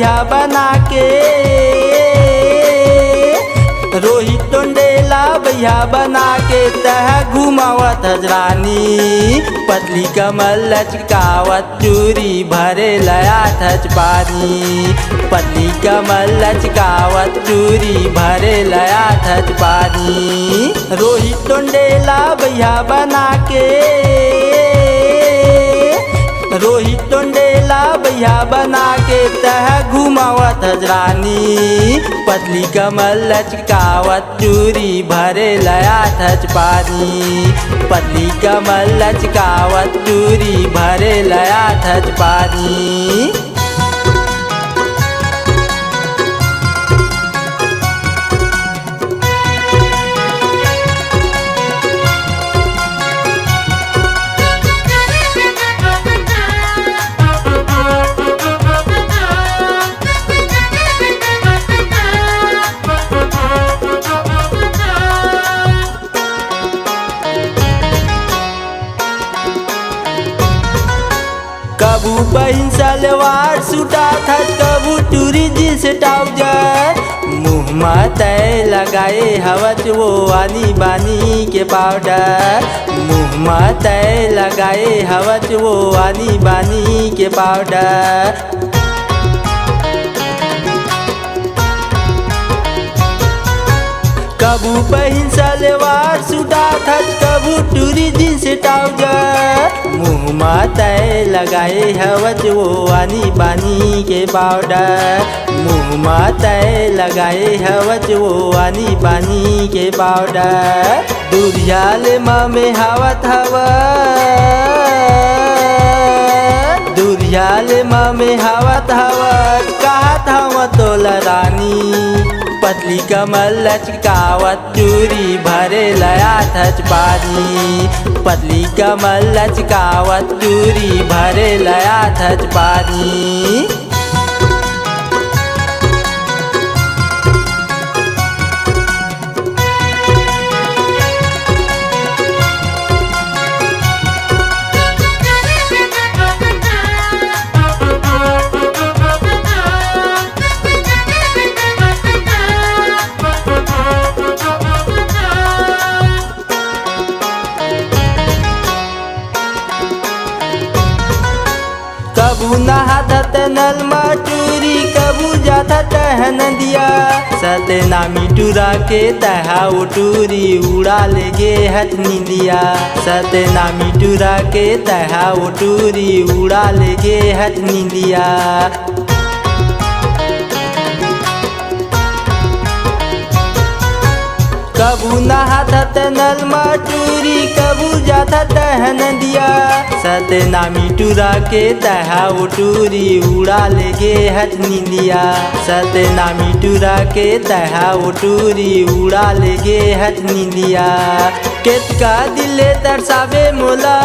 भैया बना के, रोहित टोंडेला भैया बना के तह घुमावत हजरानी। पतली कमर लचकावत चूरी भरे लया थच पानी। पतली कमर लचकावत चूरी भरे लया थच पानी। रोहित टोंडेला भैया बना के, रोहित टोंडेला भैया बना के तह घुमावत हजरानी। पतली कमर लचकावत चूरी भरे लया थच पानी। पतली कमर लचकावत चूरी भरे लया थच पानी। कबू बहिन सलवार सूटा था, कबू टूरी जींस ट्राउजर। मुँह में तय लगाए हवच वो आनी बानी के पाउडर। मुँह में तय लगाए हवच वो आनी बानी के पाउडर। कबू बहिन सलवार सूटा था, कबू टूरी जींस ट्राउजर। मुँह में तय लगाए हवच वो आनी बानी के पाउडर। मुँह में तय लगाए हवच वो आनी बानी के पाउडर। दुरियाल में हवत हवा, दुरियाल में हवत हवा कहत हव तोला रानी। पतली कमर लचकावत चूरी भरे लया थच पानी। पतली कमर लचकावत चूरी भरे लया थच पानी। कबू नहात नल मटूरी, कबू जात तहन दिया। सतनामी टूरा के तहा उटूरी उड़ा ले गे हथ निंदिया। सतनामी टूरा के तहा उटूरी उड़ा ले गे हथ निंदिया। कबू नहात नल मटूरी, कबू जात तहन दिया। सतनामी टूरा के तहा उटूरी उड़ा ले गे हथ निंदिया। सतनामी टूरा के तहा उटूरी उड़ा ले गे हथ निंदिया। केतका दिले तरसावे मोला,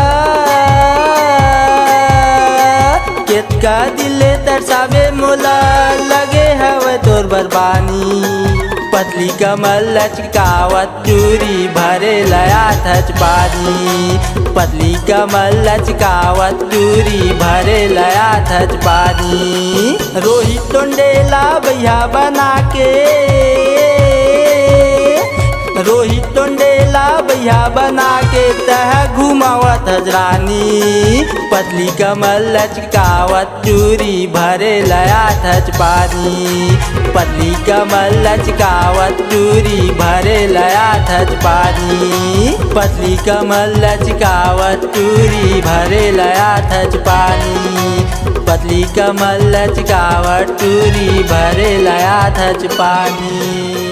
केतका दिले तरसावे मोला लगे हवे तोर बरबानी। पतली कमर लचकावत चूरी भरे लया थच पानी। पतली कमर लचकावत चूरी भरे लया थच पानी। रोहित टोंडेला भैया बना के, रोहित टोंडेला भैया बना के तह घुमावत हजरानी। पतली कमर लचकावत चूरी भरे लया थच पानी। पतली कमर लचकावत चूरी भरे लया थच पानी। पतली कमर लचकावत चूरी भरे लया थच पानी। पतली कमर लचकावत चूरी भरे लया थच पानी।